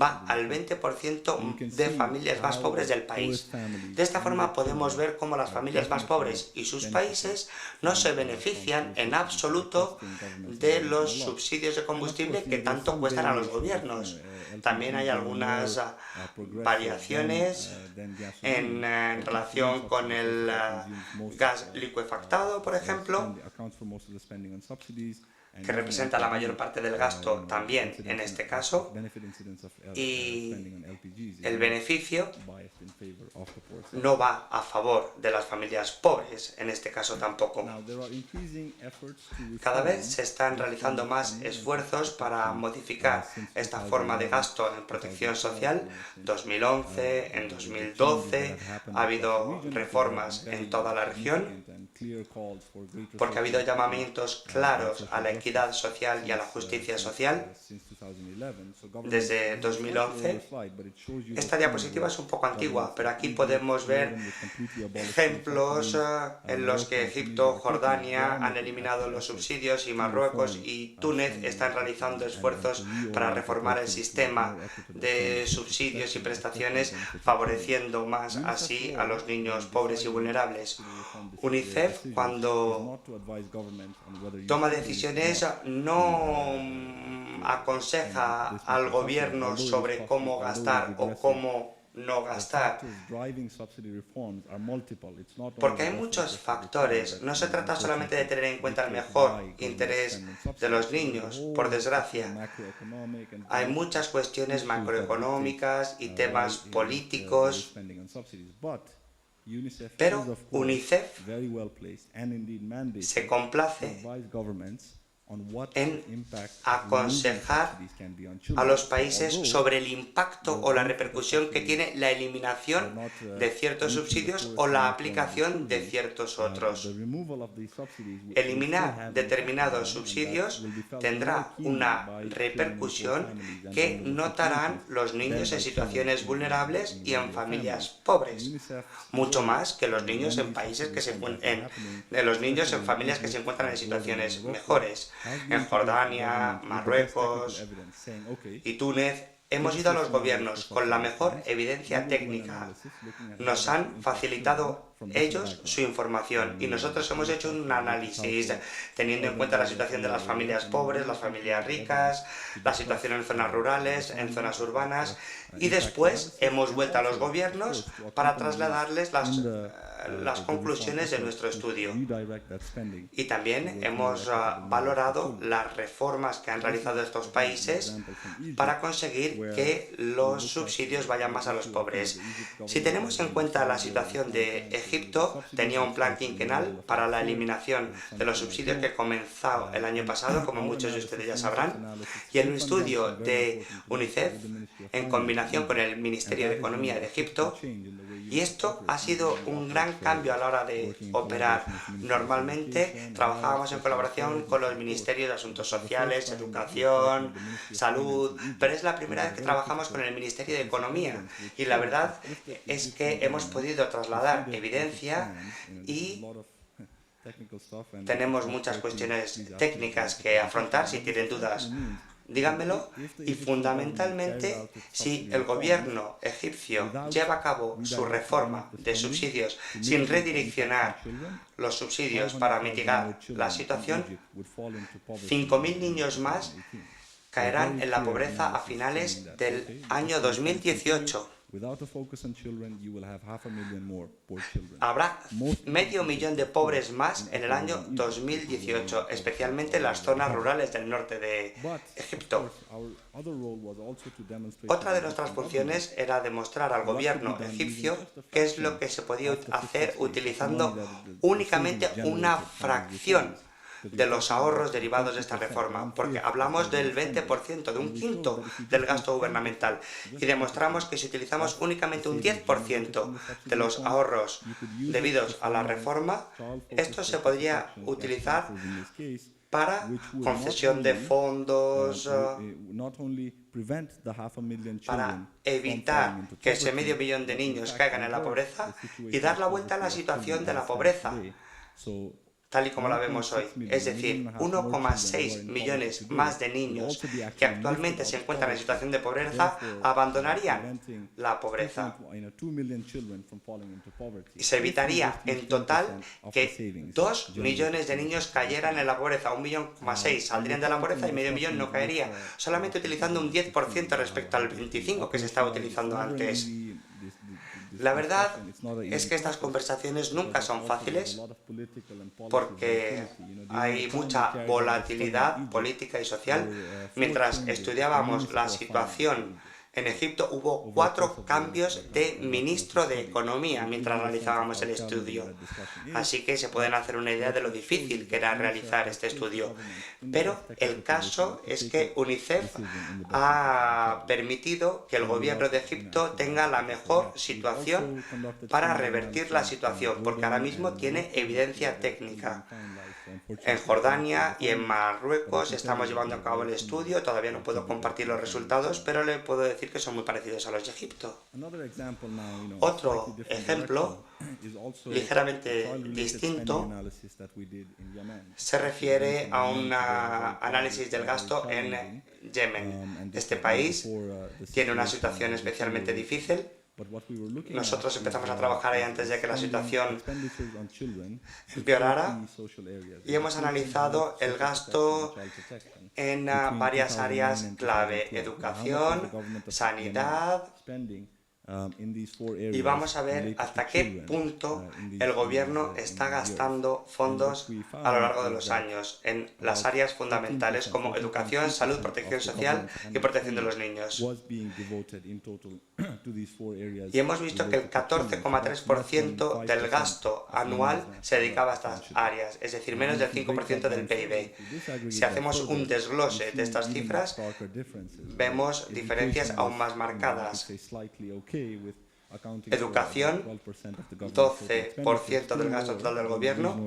va al 20% de familias más pobres del país. De esta forma podemos ver cómo las familias más pobres y sus países no se benefician en absoluto de los subsidios de combustible que tanto cuestan a los gobiernos. También hay algunas variaciones en relación con el gas licuefactado, por ejemplo, que representa la mayor parte del gasto también en este caso, y el beneficio no va a favor de las familias pobres, en este caso tampoco. Cada vez se están realizando más esfuerzos para modificar esta forma de gasto en protección social. 2011, en 2012 ha habido reformas en toda la región, porque ha habido llamamientos claros a la equidad social y a la justicia social desde 2011. Esta diapositiva es un poco antigua, pero aquí podemos ver ejemplos en los que Egipto, Jordania han eliminado los subsidios y Marruecos y Túnez están realizando esfuerzos para reformar el sistema de subsidios y prestaciones, favoreciendo más así a los niños pobres y vulnerables. UNICEF, cuando toma decisiones, no aconseja al gobierno sobre cómo gastar o cómo no gastar, porque hay muchos factores. No se trata solamente de tener en cuenta el mejor interés de los niños, por desgracia. Hay muchas cuestiones macroeconómicas y temas políticos, Pero UNICEF se complace en aconsejar a los países sobre el impacto o la repercusión que tiene la eliminación de ciertos subsidios o la aplicación de ciertos otros. Eliminar determinados subsidios tendrá una repercusión que notarán los niños en situaciones vulnerables y en familias pobres, mucho más que los niños en países que los niños en familias que se encuentran en situaciones mejores. En Jordania, Marruecos y Túnez hemos ido a los gobiernos con la mejor evidencia técnica. Nos han facilitado ellos su información y nosotros hemos hecho un análisis teniendo en cuenta la situación de las familias pobres, las familias ricas, la situación en zonas rurales, en zonas urbanas, y después hemos vuelto a los gobiernos para trasladarles las conclusiones de nuestro estudio. Y también hemos valorado las reformas que han realizado estos países para conseguir que los subsidios vayan más a los pobres. Si tenemos en cuenta la situación de Egipto, tenía un plan quinquenal para la eliminación de los subsidios que comenzó el año pasado, como muchos de ustedes ya sabrán, y el estudio de UNICEF en combinación con el Ministerio de Economía de Egipto, y esto ha sido un gran cambio a la hora de operar. Normalmente trabajábamos en colaboración con los Ministerios de Asuntos Sociales, Educación, Salud, pero es la primera vez que trabajamos con el Ministerio de Economía y la verdad es que hemos podido trasladar evidencia y tenemos muchas cuestiones técnicas que afrontar. Si tienen dudas, díganmelo. Y fundamentalmente, si el gobierno egipcio lleva a cabo su reforma de subsidios sin redireccionar los subsidios para mitigar la situación, 5.000 niños más caerán en la pobreza a finales del año 2018. Habrá 500.000 de pobres más en el año 2018, especialmente en las zonas rurales del norte de Egipto. Otra de nuestras funciones era demostrar al gobierno egipcio qué es lo que se podía hacer utilizando únicamente una fracción de los ahorros derivados de esta reforma, porque hablamos del 20%, de un quinto del gasto gubernamental, y demostramos que si utilizamos únicamente un 10% de los ahorros debidos a la reforma, esto se podría utilizar para concesión de fondos, para evitar que ese 500.000 de niños caigan en la pobreza y dar la vuelta a la situación de la pobreza, tal y como la vemos hoy. Es decir, 1,6 millones más de niños que actualmente se encuentran en situación de pobreza abandonarían la pobreza. Y se evitaría en total que 2 millones de niños cayeran en la pobreza. 1,6 millones saldrían de la pobreza y 500.000 no caería, solamente utilizando un 10% respecto al 25% que se estaba utilizando antes. La verdad es que estas conversaciones nunca son fáciles porque hay mucha volatilidad política y social. Mientras estudiábamos la situación en Egipto, hubo 4 cambios de ministro de Economía mientras realizábamos el estudio. Así que se pueden hacer una idea de lo difícil que era realizar este estudio. Pero el caso es que UNICEF ha permitido que el gobierno de Egipto tenga la mejor situación para revertir la situación, porque ahora mismo tiene evidencia técnica. En Jordania y en Marruecos estamos llevando a cabo el estudio, todavía no puedo compartir los resultados, pero le puedo decir que son muy parecidos a los de Egipto. Otro ejemplo, ligeramente distinto, se refiere a un análisis del gasto en Yemen. Este país tiene una situación especialmente difícil. Nosotros empezamos a trabajar ahí antes de que la situación empeorara y hemos analizado el gasto en varias áreas clave: educación, sanidad, Y vamos a ver hasta qué punto el gobierno está gastando fondos a lo largo de los años en las áreas fundamentales como educación, salud, protección social y protección de los niños. Y hemos visto que el 14,3% del gasto anual se dedicaba a estas áreas, es decir, menos del 5% del PIB. Si hacemos un desglose de estas cifras, vemos diferencias aún más marcadas. Educación, 12% del gasto total del gobierno,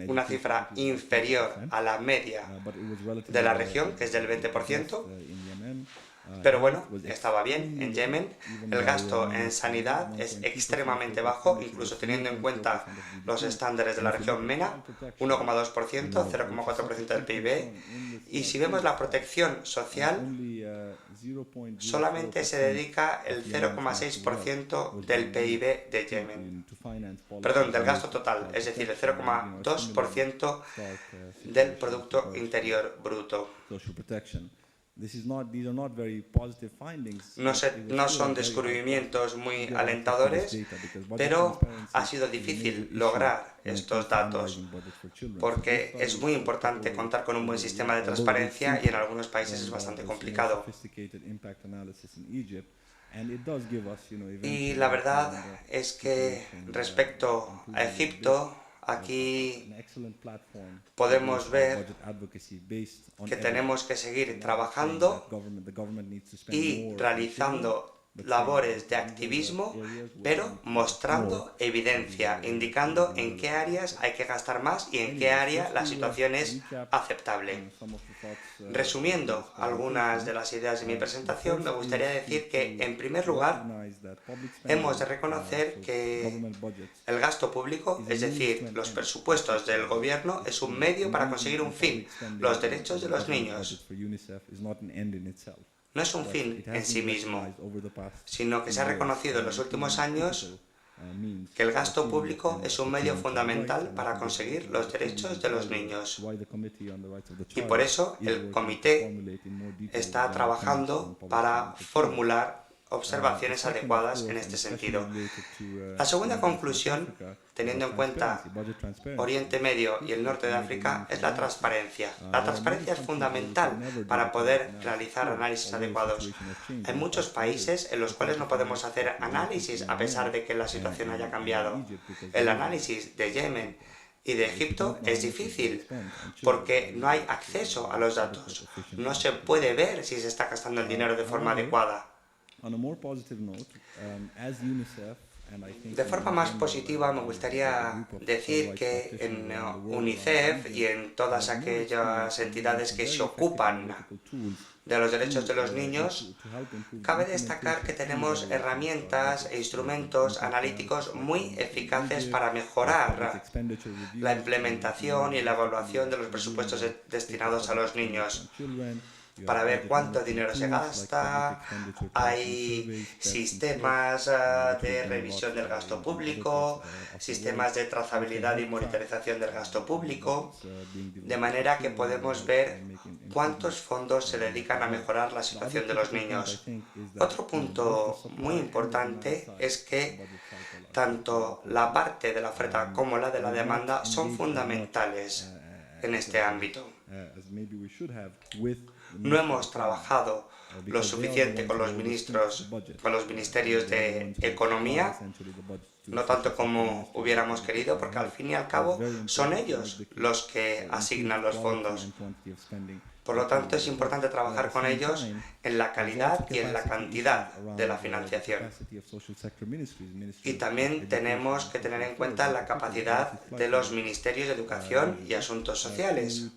una cifra inferior a la media de la región, que es del 20%, pero bueno, estaba bien. En Yemen el gasto en sanidad es extremadamente bajo, incluso teniendo en cuenta los estándares de la región MENA, 1,2%, 0,4% del PIB. Y si vemos la protección social, solamente se dedica el 0,6% del PIB de Yemen. Perdón, del gasto total, es decir, el 0,2% del Producto Interior Bruto. No son descubrimientos muy alentadores, pero ha sido difícil lograr estos datos porque es muy importante contar con un buen sistema de transparencia y en algunos países es bastante complicado. Y la verdad es que respecto a Egipto, aquí podemos ver que tenemos que seguir trabajando y realizando labores de activismo, pero mostrando evidencia, indicando en qué áreas hay que gastar más y en qué área la situación es aceptable. Resumiendo algunas de las ideas de mi presentación, me gustaría decir que, en primer lugar, hemos de reconocer que el gasto público, es decir, los presupuestos del gobierno, es un medio para conseguir un fin, los derechos de los niños. No es un fin en sí mismo, sino que se ha reconocido en los últimos años que el gasto público es un medio fundamental para conseguir los derechos de los niños. Y por eso el comité está trabajando para formular observaciones adecuadas en este sentido. La segunda conclusión, teniendo en cuenta Oriente Medio y el norte de África, es la transparencia. La transparencia es fundamental para poder realizar análisis adecuados. Hay muchos países en los cuales no podemos hacer análisis a pesar de que la situación haya cambiado. El análisis de Yemen y de Egipto es difícil porque no hay acceso a los datos. No se puede ver si se está gastando el dinero de forma adecuada. De forma más positiva, me gustaría decir que en UNICEF y en todas aquellas entidades que se ocupan de los derechos de los niños, cabe destacar que tenemos herramientas e instrumentos analíticos muy eficaces para mejorar la implementación y la evaluación de los presupuestos destinados a los niños, para ver cuánto dinero se gasta. Hay sistemas de revisión del gasto público, sistemas de trazabilidad y monitorización del gasto público, de manera que podemos ver cuántos fondos se dedican a mejorar la situación de los niños. Otro punto muy importante es que tanto la parte de la oferta como la de la demanda son fundamentales en este ámbito. No hemos trabajado lo suficiente con los ministerios de Economía, no tanto como hubiéramos querido, porque al fin y al cabo son ellos los que asignan los fondos. Por lo tanto, es importante trabajar con ellos en la calidad y en la cantidad de la financiación. Y también tenemos que tener en cuenta la capacidad de los ministerios de Educación y Asuntos Sociales,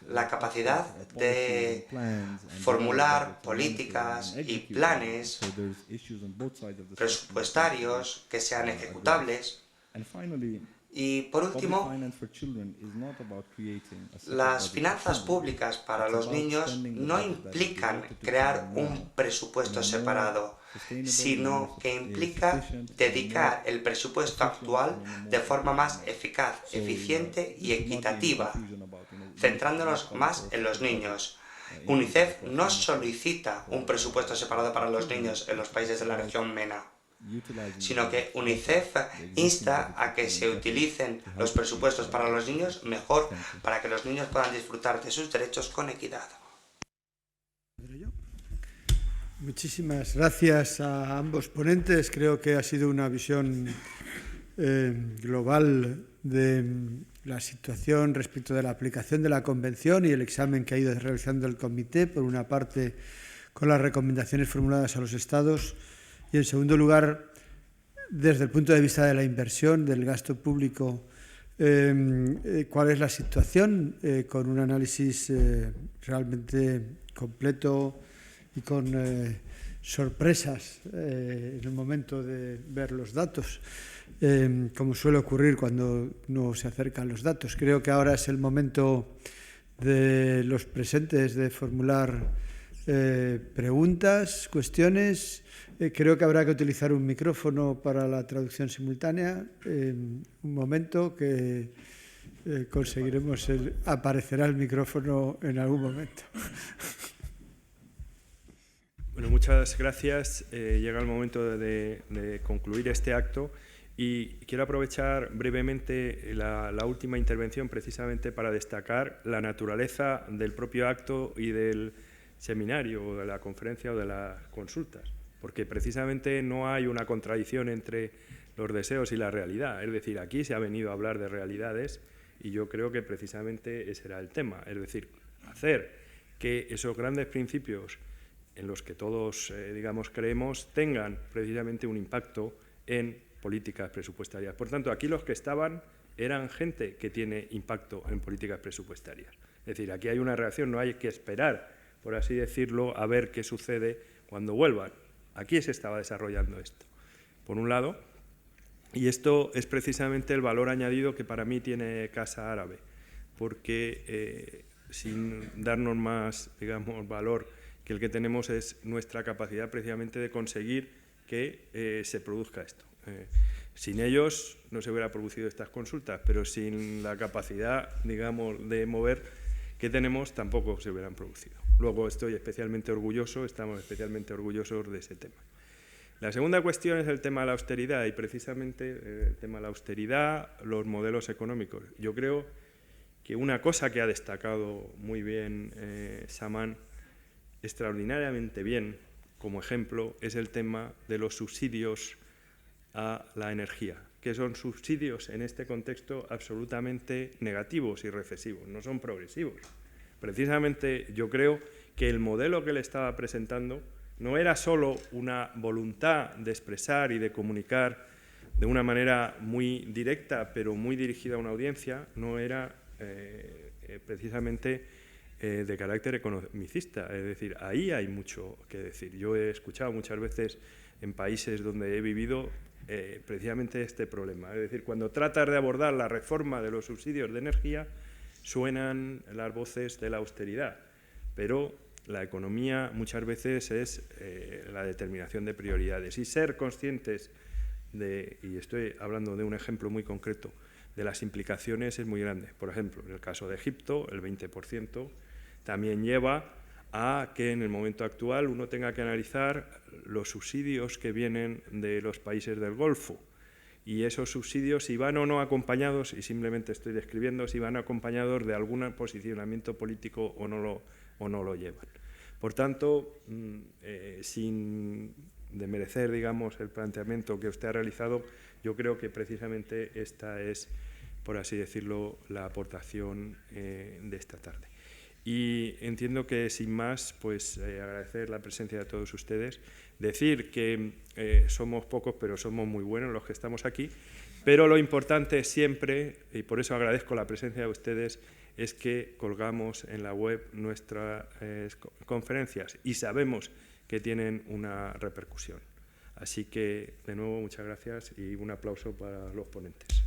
la capacidad de formular políticas y planes presupuestarios que sean ejecutables. Y por último, las finanzas públicas para los niños no implican crear un presupuesto separado, sino que implica dedicar el presupuesto actual de forma más eficaz, eficiente y equitativa, centrándonos más en los niños. UNICEF no solicita un presupuesto separado para los niños en los países de la región MENA, sino que UNICEF insta a que se utilicen los presupuestos para los niños mejor, para que los niños puedan disfrutar de sus derechos con equidad.
Muchísimas gracias a ambos ponentes. Creo que ha sido una visión global de la situación respecto de la aplicación de la Convención y el examen que ha ido realizando el Comité, por una parte con las recomendaciones formuladas a los Estados y, en segundo lugar, desde el punto de vista de la inversión, del gasto público, cuál es la situación, con un análisis realmente completo y con sorpresas en el momento de ver los datos, como suele ocurrir cuando no se acercan los datos. Creo que ahora es el momento de los presentes de formular preguntas, cuestiones. Creo que habrá que utilizar un micrófono para la traducción simultánea. Un momento que conseguiremos, aparecerá el micrófono en algún momento.
Bueno, muchas gracias. Llega el momento de concluir este acto y quiero aprovechar brevemente la última intervención precisamente para destacar la naturaleza del propio acto y del seminario o de la conferencia o de las consultas, porque precisamente no hay una contradicción entre los deseos y la realidad. Es decir, aquí se ha venido a hablar de realidades y yo creo que precisamente ese era el tema, es decir, hacer que esos grandes principios en los que todos, digamos, creemos, tengan precisamente un impacto en políticas presupuestarias. Por tanto, aquí los que estaban eran gente que tiene impacto en políticas presupuestarias. Es decir, aquí hay una reacción, no hay que esperar, por así decirlo, a ver qué sucede cuando vuelvan. Aquí se estaba desarrollando esto, por un lado, y esto es precisamente el valor añadido que para mí tiene Casa Árabe, porque sin darnos más, digamos, valor que el que tenemos es nuestra capacidad precisamente de conseguir que se produzca esto. Sin ellos no se hubiera producido estas consultas, pero sin la capacidad, digamos, de mover que tenemos tampoco se hubieran producido. Luego estamos especialmente orgullosos de ese tema. La segunda cuestión es el tema de la austeridad y precisamente el tema de la austeridad, los modelos económicos. Yo creo que una cosa que ha destacado muy bien Saman, extraordinariamente bien, como ejemplo, es el tema de los subsidios a la energía, que son subsidios en este contexto absolutamente negativos y recesivos, no son progresivos. Precisamente yo creo que el modelo que le estaba presentando no era solo una voluntad de expresar y de comunicar de una manera muy directa, pero muy dirigida a una audiencia, no era precisamente de carácter economicista. Es decir, ahí hay mucho que decir. Yo he escuchado muchas veces en países donde he vivido precisamente este problema. Es decir, cuando tratas de abordar la reforma de los subsidios de energía, suenan las voces de la austeridad, pero la economía muchas veces es la determinación de prioridades y ser conscientes de, y estoy hablando de un ejemplo muy concreto, de las implicaciones es muy grande. Por ejemplo, en el caso de Egipto, el 20% también lleva a que en el momento actual uno tenga que analizar los subsidios que vienen de los países del Golfo y esos subsidios si van o no acompañados, y simplemente estoy describiendo, si van acompañados de algún posicionamiento político o no lo llevan. Por tanto, sin desmerecer, digamos, el planteamiento que usted ha realizado, yo creo que precisamente esta es, por así decirlo, la aportación de esta tarde. Y entiendo que, sin más, pues agradecer la presencia de todos ustedes, decir que somos pocos, pero somos muy buenos los que estamos aquí, pero lo importante siempre, y por eso agradezco la presencia de ustedes, es que colgamos en la web nuestras conferencias y sabemos que tienen una repercusión. Así que, de nuevo, muchas gracias y un aplauso para los ponentes.